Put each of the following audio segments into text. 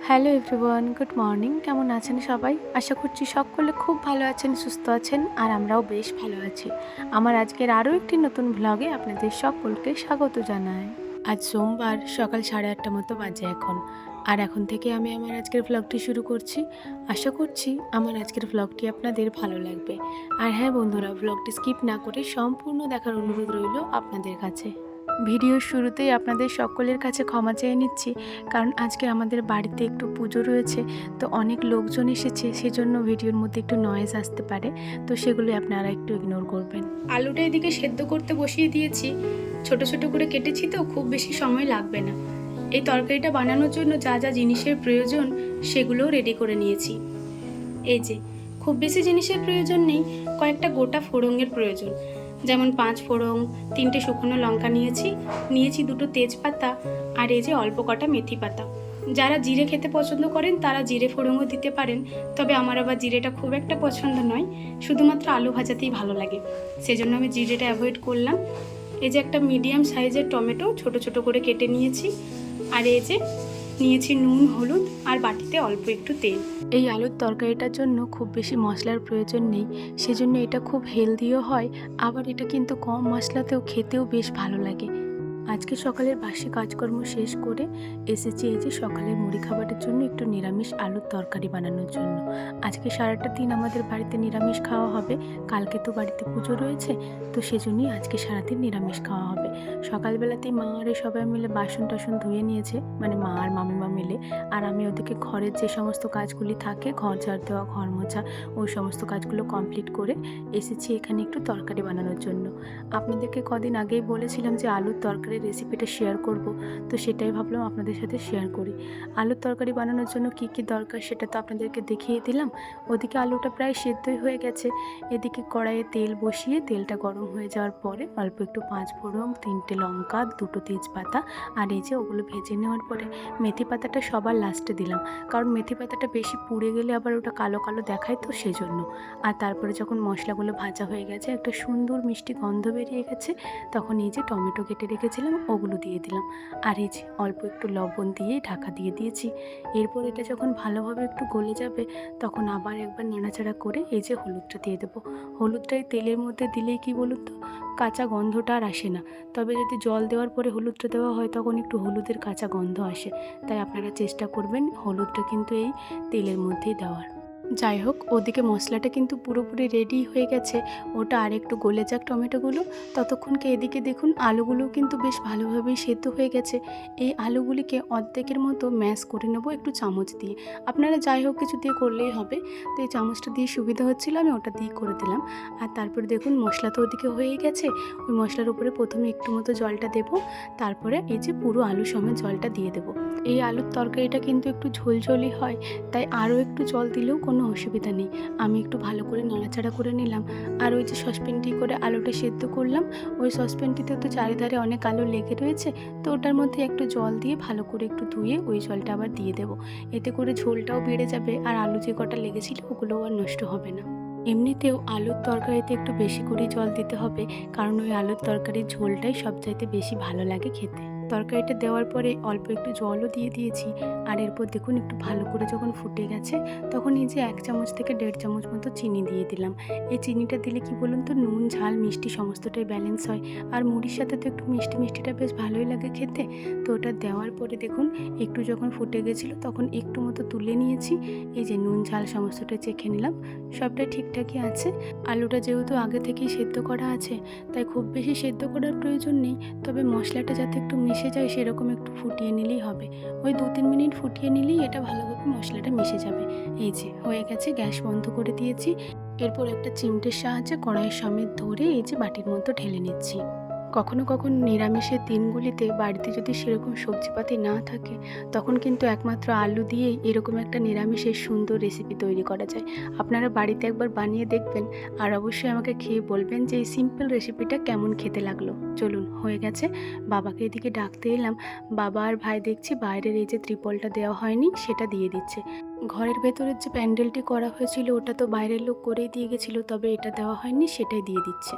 Hello everyone, good morning. কেমন আছেন সবাই? আশা করছি সকলে খুব ভালো আছেন, সুস্থ আছেন, আর আমরাও বেশ ভালো আছি। আমার আজকের আরও একটি নতুন ভ্লগে আপনাদের সকলকে স্বাগত জানাই। আজ সোমবার সকাল 8:30 মতো বাজে এখন, আর এখন থেকে আমি আমার আজকের ভ্লগটি শুরু করছি। আশা করছি আমার আজকের ভ্লগটি আপনাদের ভালো লাগবে। আর হ্যাঁ বন্ধুরা, ভ্লগটি স্কিপ না করে সম্পূর্ণ দেখার অনুরোধ রইল আপনাদের কাছে। ভিডিওর শুরুতেই আপনাদের সকলের কাছে ক্ষমা চেয়ে নিচ্ছি, কারণ আজকে আমাদের বাড়িতে একটু পুজো রয়েছে, তো অনেক লোকজন এসেছে, সেজন্য ভিডিওর মধ্যে একটু নয়েজ আসতে পারে, তো সেগুলো আপনারা একটু ইগনোর করবেন। আলুটা এদিকে সেদ্ধ করতে বসিয়ে দিয়েছি, ছোট ছোট করে কেটেছি, তো খুব বেশি সময় লাগবে না। এই তরকারিটা বানানোর জন্য যা যা জিনিসের প্রয়োজন সেগুলোও রেডি করে নিয়েছি। এই যে, খুব বেশি জিনিসের প্রয়োজন নেই, কয়েকটা গোটা ফোড়নের প্রয়োজন, যেমন 5 ফোড়ন, 3টে শুকনো লঙ্কা নিয়েছি 2টো তেজপাতা, আর এই যে অল্প কটা মেথি পাতা। যারা জিরে খেতে পছন্দ করেন তারা জিরে ফোড়নও দিতে পারেন, তবে আমার আবার জিরেটা খুব একটা পছন্দ নয়, শুধুমাত্র আলু ভাজাতেই ভালো লাগে, সেজন্য আমি জিরেটা অ্যাভয়েড করলাম। এই যে একটা মিডিয়াম সাইজের টমেটো ছোট ছোট করে কেটে নিয়েছি, আর এই যে নিয়েছি নুন, হলুদ, আর বাটিতে অল্প একটু তেল। এই আলুর তরকারিটার জন্য খুব বেশি মশলার প্রয়োজন নেই, সেজন্য এটা খুব হেলদিও হয়, আবার এটা কিন্তু কম মশলাতেও খেতেও বেশ ভালো লাগে। আজকে সকালের বাসি কাজকর্ম শেষ করে এসেছি এই যে সকালের মুড়ি খাবারের জন্য একটু নিরামিষ আলুর তরকারি বানানোর জন্য। আজকে সারাটা দিন আমাদের বাড়িতে নিরামিষ খাওয়া হবে, কালকে তো বাড়িতে পুজো রয়েছে, তো সেজন্যই আজকে সারাদিন নিরামিষ খাওয়া হবে। সকালবেলাতেই মা আর সবাই মিলে বাসন টাসন ধুয়ে নিয়েছে, মানে মা আর মামিমা মিলে, আর আমি ওদিকে ঘরের যে সমস্ত কাজগুলি থাকে, ঘর ঝাড় দেওয়া, ঘর মোছা, ওই সমস্ত কাজগুলো কমপ্লিট করে এসেছি এখানে একটু তরকারি বানানোর জন্য। আপনাদেরকে কদিন আগেই বলেছিলাম যে আলুর তরকারির রেসিপিটা শেয়ার করব, তো সেটাই ভাবলাম আপনাদের সাথে শেয়ার করি। আলুর তরকারি বানানোর জন্য কি কি দরকার সেটা তো আপনাদেরকে দেখিয়ে দিলাম। ওদিকে আলুটা প্রায় সেদ্ধই হয়ে গেছে, এদিকে কড়াইয়ে তেল বসিয়ে তেলটা গরম হয়ে যাওয়ার পরে অল্প একটু 5 ফোড়ন, 3টে লঙ্কা, 2টো তেজপাতা, আর এই যে ওগুলো ভেজে নেওয়ার পরে মেথি পাতাটা সবার লাস্টে দিলাম, কারণ মেথি পাতাটা বেশি পুড়ে গেলে আবার ওটা কালো কালো দেখায়, তো সেজন্য। আর তারপরে যখন মশলাগুলো ভাজা হয়ে গেছে, একটা সুন্দর মিষ্টি গন্ধ বেরিয়ে গেছে, তখন এই যে টমেটো কেটে রেখেছিলাম ওগুলো দিয়ে দিলাম, আর এই যে অল্প একটু লবণ দিয়ে ঢাকা দিয়ে দিয়েছি। এরপর এটা যখন ভালোভাবে একটু গলে যাবে, তখন আবার একবার নাড়াচাড়া করে এই যে হলুদটা দিয়ে দেবো। হলুদটা এই তেলের মধ্যে দিলেই কি বলুন তো, কাঁচা গন্ধটা আর আসে না, তবে যদি জল দেওয়ার পরে হলুদটা দেওয়া হয় তখন একটু হলুদের কাঁচা গন্ধ আসে, তাই আপনারা চেষ্টা করবেন হলুদটা কিন্তু এই তেলের মধ্যেই দেওয়ার। যাই হোক, ওদিকে মশলাটা কিন্তু পুরোপুরি রেডি হয়ে গেছে, ওটা আর একটু গলে যাক টমেটোগুলো, ততক্ষণকে এদিকে দেখুন আলুগুলো কিন্তু বেশ ভালোভাবেই সেদ্ধ হয়ে গেছে। এই আলুগুলিকে অর্ধেকের মতো ম্যাশ করে নেব একটু চামচ দিয়ে, আপনারা যাই হোক কিছু দিয়ে করলেই হবে, তো এই চামচটা দিয়ে সুবিধা হচ্ছিল, আমি ওটা দিয়ে করে দিলাম। আর তারপরে দেখুন মশলা তো ওদিকে হয়েই গেছে, ওই মশলার উপরে প্রথমে একটু মতো জলটা দেব, তারপরে এই যে পুরো আলু সমেত জলটা দিয়ে দেবো। এই আলুর তরকারিটা কিন্তু একটু ঝোলঝোলই হয়, তাই আরও একটু জল দিলেও কোনো অসুবিধা নেই। আমি একটু ভালো করে নাড়াচাড়া করে নিলাম, আর ওই যে সসপ্যানটি করে আলুটা সেদ্ধ করলাম, ওই সসপ্যানটিতে তো চারিধারে অনেক আলু লেগে রয়েছে, তো ওটার মধ্যে একটু জল দিয়ে ভালো করে একটু ধুয়ে ওই জলটা আবার দিয়ে দেবো, এতে করে ঝোলটাও বেড়ে যাবে, আর আলু যে কটা লেগেছিল ওগুলোও আর নষ্ট হবে না। এমনিতেও আলুর তরকারিতে একটু বেশি করেই জল দিতে হবে, কারণ ওই আলুর তরকারির ঝোলটাই সবচাইতে বেশি ভালো লাগে খেতে। তরকারিটা দেওয়ার পরে অল্প একটু জলও দিয়ে দিয়েছি, আর এরপর দেখুন একটু ভালো করে যখন ফুটে গেছে, তখন এই যে 1 চামচ থেকে 1.5 চামচ মতো চিনি দিয়ে দিলাম। এই চিনিটা দিলে কি বলুন তো, নুন ঝাল মিষ্টি সমস্তটাই ব্যালেন্স হয়, আর মুড়ির সাথে তো একটু মিষ্টি মিষ্টিটা বেশ ভালোই লাগে খেতে। তো ওটা দেওয়ার পরে দেখুন একটু যখন ফুটে গেছিলো তখন একটু মতো তুলে নিয়েছি, এই যে নুন ঝাল সমস্তটা চেখে নিলাম, সবটা ঠিকঠাকই আছে। আলুটা যেহেতু আগে থেকেই সেদ্ধ করা আছে, তাই খুব বেশি সেদ্ধ করার প্রয়োজন নেই, তবে মশলাটা যাতে একটু মিশে যায় সেরকম একটু ফুটিয়ে নিলেই হবে। ওই 2-3 মিনিট ফুটিয়ে নিলেই এটা ভালোভাবে মশলাটা মিশে যাবে। এই যে হয়ে গেছে, গ্যাস বন্ধ করে দিয়েছি। এরপর একটা চিমটের সাহায্যে কড়াইয়ের সমেত ধরে এই যে বাটির মতো ঢেলে নিচ্ছি। কখনো কখনো নিরামিষের দিনগুলিতে বাড়িতে যদি সেরকম সবজিপাতি না থাকে, তখন কিন্তু একমাত্র আলু দিয়েই এরকম একটা নিরামিষের সুন্দর রেসিপি তৈরি করা যায়। আপনারা বাড়িতে একবার বানিয়ে দেখবেন, আর অবশ্যই আমাকে খেয়ে বলবেন যে এই সিম্পল রেসিপিটা কেমন খেতে লাগলো। চলুন, হয়ে গেছে, বাবাকে এদিকে ডাকতে এলাম। বাবা আর ভাই দেখছি বাইরের এই যে ত্রিপলটা দেওয়া হয়নি সেটা দিয়ে দিচ্ছে। ঘরের ভেতরের যে প্যান্ডেলটি করা হয়েছিল ওটা তো বাইরের লোক করেই দিয়ে গেছিলো, তবে এটা দেওয়া হয়নি, সেটাই দিয়ে দিচ্ছে।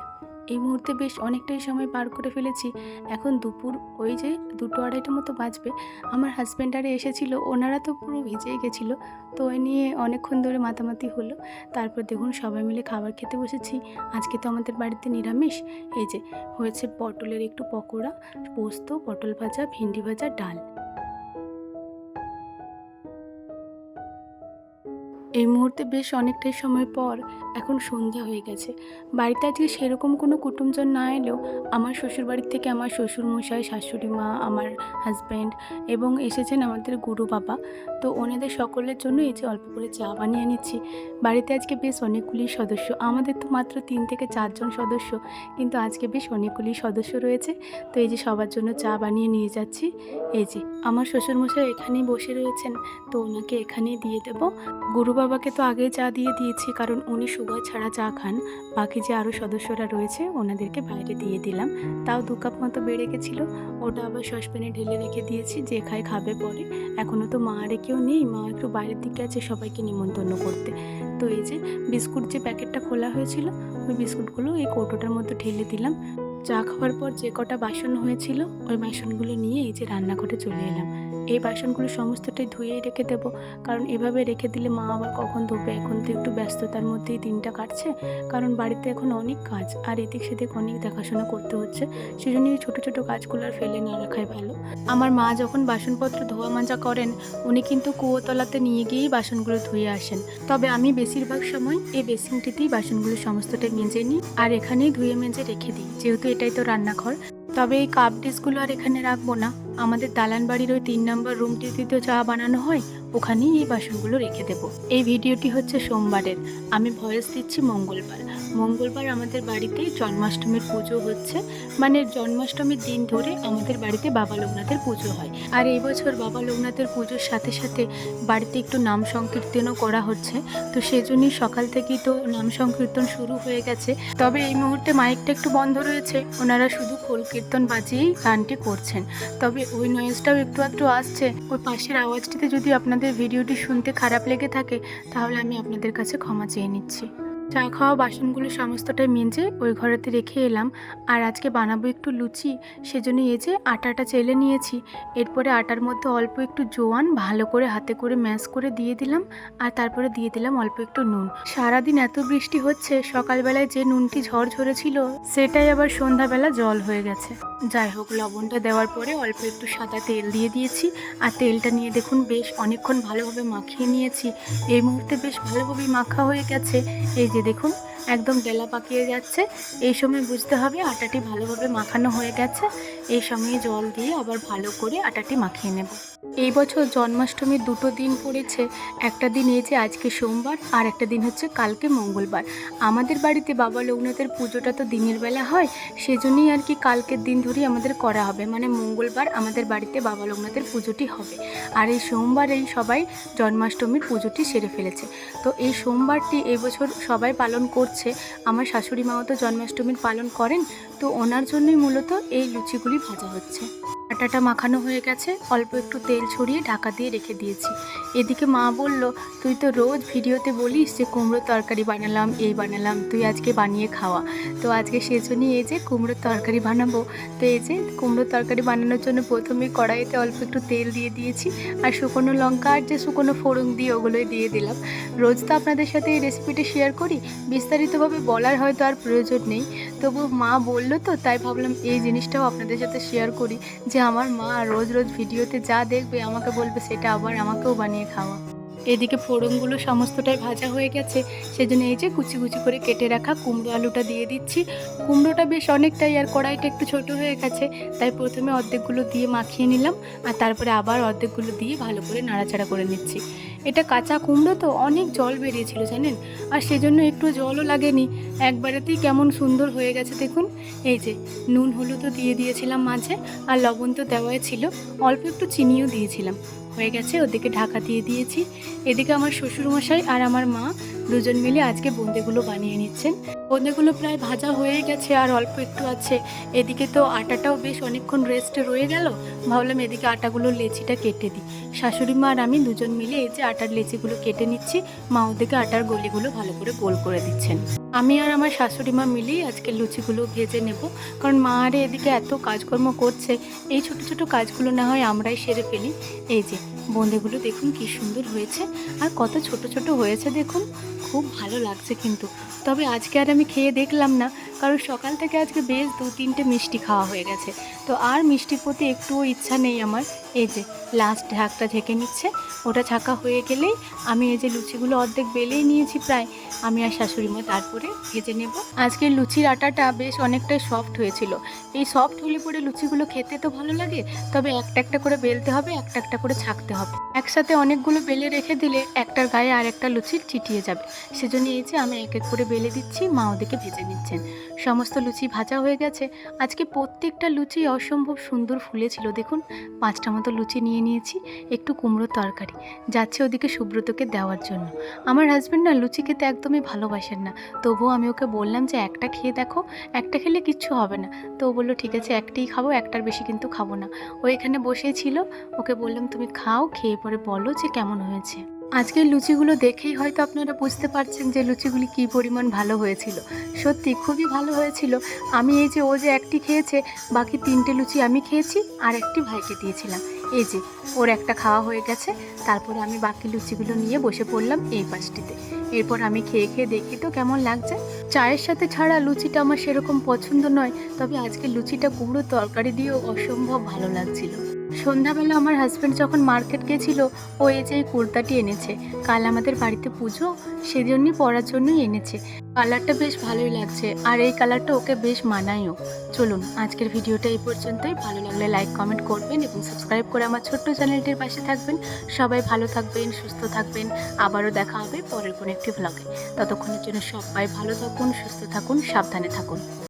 এই মুহূর্তে বেশ অনেকটাই সময় পার করে ফেলেছি। এখন দুপুর ওই যে 2-2:30টার মতো বাজবে। আমার হাজব্যান্ড আরে এসেছিল, ওনারা তো পুরো ভিজেই গেছিলো। তো ওই নিয়ে অনেকক্ষণ ধরে মাতামাতি হলো। তারপর দেখুন সবাই মিলে খাবার খেতে বসেছি। আজকে তো আমাদের বাড়িতে নিরামিষ। এই যে হয়েছে পটলের একটু পকোড়া, পোস্ত, পটল ভাজা, ভেন্ডি ভাজা, ডাল। এই মুহূর্তে বেশ অনেকটাই সময় পর এখন সন্ধ্যা হয়ে গেছে। বাড়িতে আজকে সেরকম কোনো কুটুমজন না এলেও আমার শ্বশুরবাড়ির থেকে আমার শ্বশুরমশাই, শাশুড়ি মা, আমার হাজব্যান্ড এবং এসেছেন আমাদের গুরু বাবা। তো ওনাদের সকলের জন্য এই যে অল্প করে চা বানিয়ে নিচ্ছি। বাড়িতে আজকে বেশ অনেকগুলি সদস্য, আমাদের তো মাত্র 3 থেকে 4 জন সদস্য, কিন্তু আজকে বেশ অনেকগুলি সদস্য রয়েছে। তো এই যে সবার জন্য চা বানিয়ে নিয়ে যাচ্ছি। এই যে আমার শ্বশুরমশাই এখানেই বসে রয়েছেন, তো ওনাকে এখানেই দিয়ে দেবো। গুরু বাবাকে তো আগেই চা দিয়ে দিয়েছি, কারণ উনি সুগার ছাড়া চা খান। বাকি যে আরও সদস্যরা রয়েছে ওনাদেরকে বাইরে দিয়ে দিলাম। তাও 2 কাপ মতো বেড়ে গেছিলো, ওটা আবার সসপ্যানে ঢেলে রেখে দিয়েছি, যে খায় খাবে পরে। এখনও তো মা আরে কেউ নেই, মা একটু বাইরের দিকে আছে সবাইকে নিমন্ত্রণ করতে। তো এই যে বিস্কুট যে প্যাকেটটা খোলা হয়েছিল, ওই বিস্কুটগুলো এই কৌটোটার মধ্যে ঢেলে দিলাম। চা খাওয়ার পর যে কটা বাসন হয়েছিল ওই বাসনগুলো নিয়ে এই যে রান্নাঘরে চলে এলাম। এই বাসনগুলো সমস্তটাই ধুয়েই রেখে দেবো, কারণ এভাবে রেখে দিলে মা আবার কখন ধোবে। এখন তো একটু ব্যস্ততার মধ্যেই দিনটা কাটছে, কারণ বাড়িতে এখন অনেক কাজ আর এদিক সেদিক অনেক দেখাশোনা করতে হচ্ছে। সেজন্য এই ছোটো ছোটো কাজগুলো আর ফেলে না রাখাই ভালো। আমার মা যখন বাসনপত্র ধোয়া মাজা করেন, উনি কিন্তু কুয়োতলাতে নিয়ে গিয়েই বাসনগুলো ধুয়ে আসেন। তবে আমি বেশিরভাগ সময় এই বেসিনটিতেই বাসনগুলো সমস্তটাই মেজে নিই আর এখানেই ধুয়ে মেজে রেখে দিই, যেহেতু এটাই তো রান্নাঘর। তবে এই কাপ ডিশগুলো আর এখানে রাখবো না, আমাদের দালান বাড়ির ওই 3 নম্বর রুমটিতে তো চা বানানো হয়, ওখানেই এই বাসনগুলো রেখে দেবো। এই ভিডিওটি হচ্ছে সোমবারের, আমি ভয়েস দিচ্ছি মঙ্গলবার। মঙ্গলবার আমাদের বাড়িতে জন্মাষ্টমীর পুজো হচ্ছে, মানে জন্মাষ্টমীর দিন ধরে আমাদের বাড়িতে বাবা লোকনাথের পুজো হয়। আর এই বছর বাবা লোকনাথের পুজোর সাথে সাথে বাড়িতে একটু নাম সংকীর্তনও করা হচ্ছে। তো সেজন্যই সকাল থেকেই তো নাম সংকীর্তন শুরু হয়ে গেছে। তবে এই মুহূর্তে মাইকটা একটু বন্ধ রয়েছে, ওনারা শুধু খোল কীর্তন বাজিয়েই গানটি করছেন। তবে ওই নয়েজটাও একটু একটু আসছে, ওই পাশের আওয়াজটিতে যদি আপনাদের ভিডিওটি শুনতে খারাপ লেগে থাকে তাহলে আমি আপনাদের কাছে ক্ষমা চেয়ে নিচ্ছি। চা খাওয়া বাসনগুলো সমস্তটাই মেজে ওই ঘরেতে রেখে এলাম। আর আজকে বানাবো একটু লুচি, সেজন্য এই যে আটাটা চেলে নিয়েছি। এরপরে আটার মধ্যে অল্প একটু জোয়ান ভালো করে হাতে করে ম্যাশ করে দিয়ে দিলাম, আর তারপরে দিয়ে দিলাম অল্প একটু নুন। সারাদিন এত বৃষ্টি হচ্ছে, সকালবেলায় যে নুনটি ঝড় ঝরেছিল সেটাই আবার সন্ধ্যাবেলা জল হয়ে গেছে। যাই হোক, লবণটা দেওয়ার পরে অল্প একটু সাদা তেল দিয়ে দিয়েছি, আর তেলটা নিয়ে দেখুন বেশ অনেকক্ষণ ভালোভাবে মাখিয়ে নিয়েছি। এই মুহূর্তে বেশ ভালোভাবেই মাখা হয়ে গেছে। এই যে দেখুন একদম ডেলা পাকিয়ে যাচ্ছে, এই সময় বুঝতে হবে আটাটি ভালোভাবে মাখানো হয়ে গেছে। এই সময়ে জল দিয়ে আবার ভালো করে আটাটি মাখিয়ে নেব। এই বছর জন্মাষ্টমীর 2টো দিন পড়েছে, একটা দিন এই যে আজকে সোমবার, আর একটা দিন হচ্ছে কালকে মঙ্গলবার। আমাদের বাড়িতে বাবা লোকনাথের পুজোটা তো দিনের বেলা হয়, সেজন্যই আর কি কালকের দিন ধরেই আমাদের করা হবে, মানে মঙ্গলবার আমাদের বাড়িতে বাবা লোকনাথের পুজোটি হবে। আর এই সোমবারেই সবাই জন্মাষ্টমীর পুজোটি সেরে ফেলেছে। তো এই সোমবারটি এবছর সবাই পালন করছে। আমার শাশুড়ি মাও তো জন্মাষ্টমীর পালন করেন, তো ওনার জন্যই মূলত এই লুচিগুলি ভাজা হচ্ছে। আটাটা মাখানো হয়ে গেছে, অল্প একটু তেল ছড়িয়ে ঢাকা দিয়ে রেখে দিয়েছি। এদিকে মা বলল, তুই তো রোজ ভিডিওতে বলিস যে কুমড়োর তরকারি বানালাম, এই বানালাম, তুই আজকে বানিয়ে খাওয়া। তো আজকে সেজন্যই এই যে কুমড়োর তরকারি বানাবো। তো এই যে কুমড়োর তরকারি বানানোর জন্য প্রথমে কড়াইতে অল্প একটু তেল দিয়ে দিয়েছি, আর শুকনো লঙ্কা আর যে শুকনো ফোড়ন দিয়ে ওগুলোই দিয়ে দিলাম। রোজ তো আপনাদের সাথে এই রেসিপিটা শেয়ার করি, বিস্তারিতভাবে বলার হয়তো আর প্রয়োজন নেই, তবু মা বললো তো তাই ভাবলাম এই জিনিসটাও আপনাদের সাথে শেয়ার করি, যে আমার মা রোজ রোজ ভিডিওতে যা দেখবে আমাকে বলবে সেটা আবার আমাকেও বানিয়ে খাওয়া। এদিকে ফোড়নগুলো সমস্তটাই ভাজা হয়ে গেছে, সেজন্য এই যে কুচি কুচি করে কেটে রাখা কুমড়ো আলুটা দিয়ে দিচ্ছি। কুমড়োটা বেশ অনেকটাই, আর কড়াইটা একটু ছোট হয়ে গেছে, তাই প্রথমে অর্ধেকগুলো দিয়ে মাখিয়ে নিলাম, আর তারপরে আবার অর্ধেকগুলো দিয়ে ভালো করে নাড়াচাড়া করে নিচ্ছি। এটা কাঁচা কুমড়ো তো অনেক জল বেরিয়েছিল জানেন, আর সেজন্য একটু জলও লাগেনি, একবারেতেই কেমন সুন্দর হয়ে গেছে দেখুন। এই যে নুন হলুদও দিয়ে দিয়েছিলাম মাঝে, আর লবণ তো দেওয়াই ছিল, অল্প একটু চিনিও দিয়েছিলাম। হয়ে গেছে, ওদিকে ঢাকা দিয়ে দিয়েছি। এদিকে আমার শ্বশুরমশাই আর আমার মা দুজন মিলে আজকে বোঁদেগুলো বানিয়ে নিচ্ছেন। বোঁদেগুলো প্রায় ভাজা হয়ে গেছে, আর অল্প একটু আছে। এদিকে তো আটাটাও বেশ অনেকক্ষণ রেস্টে রয়ে গেল, ভাবলাম এদিকে আটাগুলোর লেচিটা কেটে দিই। শাশুড়ি মা আর আমি দুজন মিলে এই যে আটার লেচিগুলো কেটে নিচ্ছি, মা ওদিকে আটার গলিগুলো ভালো করে গোল করে দিচ্ছেন। আমি আর আমার শাশুড়ি মা মিলেই আজকে লুচিগুলো ভেজে নেব, কারণ মা আর এদিকে এত কাজকর্ম করছে। এই ছোট ছোট কাজগুলো না হয় আমরাই সেরে ফেলি। এই যে বোঁদেগুলো দেখুন কি সুন্দর হয়েছে, আর কত ছোট ছোট হয়েছে দেখুন, খুব ভালো লাগছে কিন্তু। তবে আজকে আর আমি খেয়ে দেখলাম না, কারণ সকাল থেকে আজকে বেশ 2-3টে মিষ্টি খাওয়া হয়ে গেছে। তো আর মিষ্টির প্রতি একটুও ইচ্ছা নেই আমার। এই যে লাস্ট ঢাকটা ঢেকে নিচ্ছে, ওটা ছাকা হয়ে গেলেই আমি এই যে লুচিগুলো অর্ধেক বেলেই নিয়েছি প্রায়, আমি আর শাশুড়ি মা তারপরে ভেজে নেব। আজকের লুচির আটাটা বেশ অনেকটাই সফট হয়েছিল। এই সফট হলে পরে লুচিগুলো খেতে তো ভালো লাগে, তবে একটা একটা করে বেলতে হবে, একটা একটা করে ছাকতে হবে। একসাথে অনেকগুলো বেলে রেখে দিলে একটার গায়ে আর একটা লুচি চিটিয়ে যাবে। সেজন্য এই যে আমি এক এক করে বেলে দিচ্ছি, মা ওদিকে ভেজে নিচ্ছেন। সমস্ত লুচি ভাজা হয়ে গেছে। আজকে প্রত্যেকটা লুচি অসম্ভব সুন্দর ফুলেছিল দেখুন। 5টা মতো লুচি নিয়ে নিয়েছি, একটু কুমড়োর তরকারি যাচ্ছে ওদিকে সুব্রতকে দেওয়ার জন্য। আমার হাজব্যান্ড না লুচি খেতে একদমই ভালোবাসেন না, তবুও আমি ওকে বললাম যে একটা খেয়ে দেখো, একটা খেলে কিচ্ছু হবে না। তো ও বললো ঠিক আছে একটাই খাবো, একটার বেশি কিন্তু খাবো না। ও এখানে বসেই ছিল, ওকে বললাম তুমি খাও, খেয়ে পরে বলো যে কেমন হয়েছে। আজকের লুচিগুলো দেখেই হয়তো আপনারা বুঝতে পারছেন যে লুচিগুলি কী পরিমাণ ভালো হয়েছিল। সত্যি খুবই ভালো হয়েছিল। আমি এই যে ও যে একটি খেয়েছে, বাকি 3টে লুচি আমি খেয়েছি আর একটি ভাইকে দিয়েছিলাম। এই যে ওর একটা খাওয়া হয়ে গেছে, তারপরে আমি বাকি লুচিগুলো নিয়ে বসে পড়লাম এই পাশটিতে। এরপর আমি খেয়ে খেয়ে দেখি তো কেমন লাগছে। চায়ের সাথে ছাড়া লুচিটা আমার সেরকম পছন্দ নয়, তবে আজকে লুচিটা কুমড়োর তরকারি দিয়েও অসম্ভব ভালো লাগছিল। সন্ধ্যাবেলা আমার হাজব্যান্ড যখন মার্কেট গেছিল, ও এই যে এই কুর্তাটি এনেছে। কাল আমাদের বাড়িতে পুজো, সেজন্যই পরার জন্যই এনেছে। কালারটা বেশ ভালোই লাগছে, আর এই কালারটা ওকে বেশ মানায়ও। চলুন আজকের ভিডিওটা এই পর্যন্তই। ভালো লাগলে লাইক কমেন্ট করবেন এবং সাবস্ক্রাইব করে আমার ছোট্ট চ্যানেলটির পাশে থাকবেন। সবাই ভালো থাকবেন, সুস্থ থাকবেন। আবারও দেখা হবে পরের কোনো একটি ভ্লগে। ততক্ষণের জন্য সবাই ভালো থাকুন, সুস্থ থাকুন, সাবধানে থাকুন।